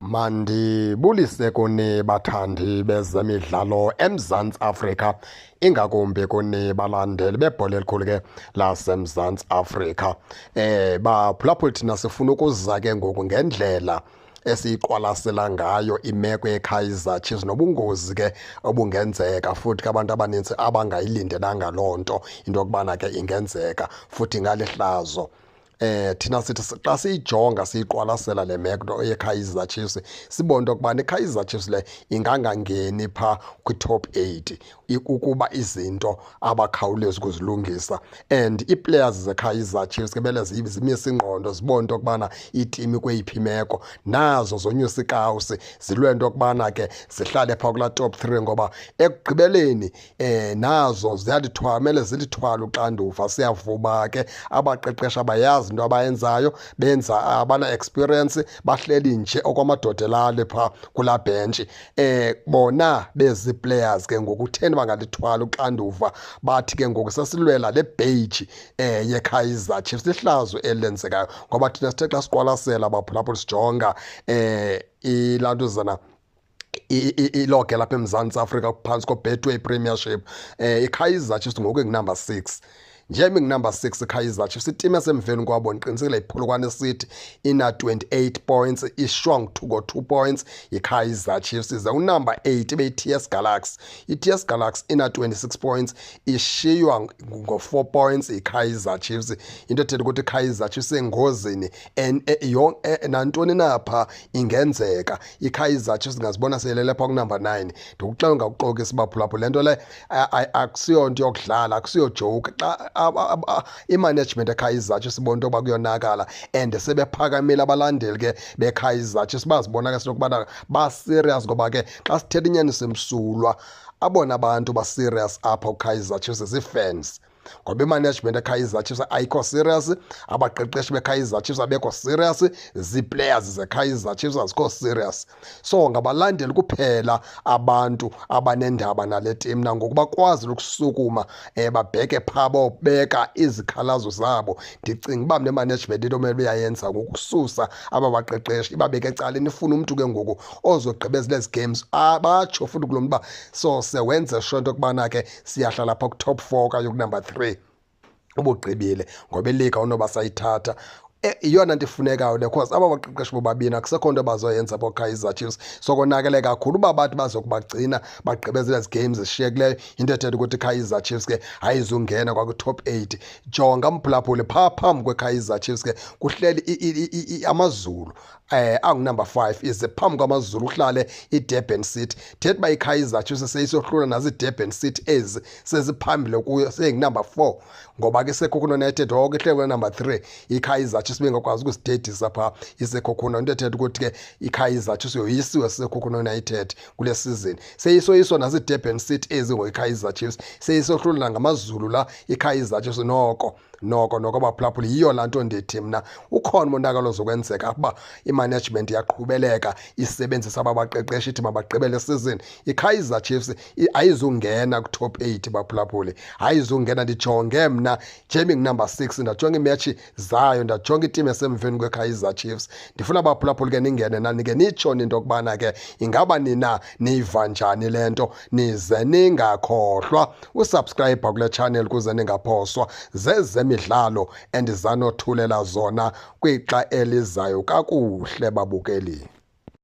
Mandibulise kuni bathandi bezemidlalo eMzantsi Afrika, ingakumbi kuni balandeli bebhola elikhulu ke laseMzantsi Afrika. Baphulaphuli thina sifuna ukuza ke ngoku ngendlela esiyiqwalasela ngayo imeko yeKaizer Chiefs nobungozi ke obungenzeka, futhi ke abantu abaninzi abangayilindelanga loo nto into yokubana ke ingenzeka futhi ngalihlazo. Thina sithi xa siyijonga siyiqwalasela le meko yeKaizer Chiefs sibone into yokubana iKaizer Chiefs le ingangangeni phaa kwi-top 8 ukuba izinto abakhawuleza ukuzilungisa. And ii-players zeKaizer Chiefs ke bele zimise ingqondo zibone into yokubana itimu kweyiphi imeko, nazo zonyusa ikawusi zilwe into yokubana ke zihlale phaa kulaa top 3, ngoba ekugqibeleni nazo ziyalithwala, mele zilithwala uxanduva. Siyavuba ke abaqeqesha abayazi into abayenzayo, benza abana-experience, bahleli nje okwamadoda elali phaa kulaa bhentshi. Bona bezi-players ke ngoku utheni bangalithwala uxanduva, bathi ke ngoku sesilwela le bheji yeKaizer Chiefs, lihlazo elenzekayo. Ngoba thina sithe xa siqwalasela abaphulaphuli sijonga ilantuzana iloge lapha eMzantsi Afrika phantsi koBetway Premiership, iKaizer Chiefs ngoku ingunumber 6. Njeba ingunumber 6 iKaizer Chiefs, itimu esemveni kwabo ndiqinisekile iphulukwane City ina-28 points, iShwang ngo-2 points yiKaizer Chiefs. Ize unumber 8 ibe yi-TS Galaxy, i-TS Galaxy ina-26 points, ishiywa ngo-4 points yiKaizer Chiefs. Into ethetha ukuthi iKaizer Chiefs engozini, nantoni na phaa ingenzeka. iKaizer Chiefs ingazibona seyilele phaa kunumber 9. Ndikuxelela ngakuxokisa baphulaphula, le nto le akusiyo nto yokudlala, akusiyo joke. Xa imanagement eKaizer Chiefs sibona into yokuba kuyonakala, and sebephakamile abalandeli ke beKaizer Chiefs, bazibona ke sokubana ba-serious, ngoba ke xa sithetha inyaniso emsulwa, abona abantu ba-serious apha uKaizer Chiefs zii-fans. Ngoba imanagement eKaizer Chiefs ayikho serious, abaqeqeshi beKaizer Chiefs abekho serious, zii-players zeKaizer Chiefs azikho serious. So ngabalandeli kuphela abantu abanendaba nale timu, nangoku bakwazi ukusukuma babheke phaa bobeka izikhalazo zabo. Ndicinga uba nemanagement into mele beyayenza ngokususa aba baqeqeshi, ibabeke ecaleni, ifuna umntu ke ngoku ozogqibezela ezi games. Batsho futhi kulo mntu uba so sewenze sure into yokubana ke siyahlala phaa ku-top 4 okanye kunumber 3 ubugqibile, ngoba iliga unoba sayithatha. Iyona nto ifunekayo le, because aba baqeqeshi bobabini akusekho nto bazoyenza boKaizer Chiefs. Sokonakele kakhulu uba bathi bazokubagcina bagqibezela ezi games zishiyekileyo, into ethetha ukuthi iKaizer Chiefs ke ayizungena kwakwi-top 8. Jonga mphulaphuli phaa phambi kweKaizer Chiefs ke kuhleli AmaZulu angunumber 5, ize phambi kwamaZulu uhlale iDurban City. Thetha uba iKaizer Chiefs seyisohlula nazo iDurban City ezi seziphambile kuyo, seyingunumber 4, ngoba ke seKhokhona United oko ihleli kwenumber 3. iKaizer Chiefs bengakwazi ukusidedisa phaa iseKhokhona, into ethetha ukuthi ke iKaizer Chiefs yoyisiwe siseKhokhona United kule season. Seyisoyiswa nazo iDurban City ezi ngoyiKaizer Chiefs, seyisohlula ngamaZulu la iKaizer Chiefs. Noko baphulaphuli, yiyo laa nto ndithi mna ukhona umonakalo ozokwenzeka ukuba imanagement yaqhubeleka isebenzisa aba baqeqeshi ithi mabagqibele season. iKaizer Chiefs ayizungena kwi-top 8 baphulaphuli, ayizungena. Ndijonge mna njeba ingunumber 6, ndajonga iimetshi zayo, ndajonga itimu esemveni kweKaizer Chiefs. Ndifuna baphulaphuli ke ningene nanike nitshone into yokubana ke ingaba nina niyiva njani le nto, nize ningakhohlwa usubscribe kule channel kuze ningaphoswa zezemidlalo endizanothulela zona kwixa elizayo kakuhle babukeli.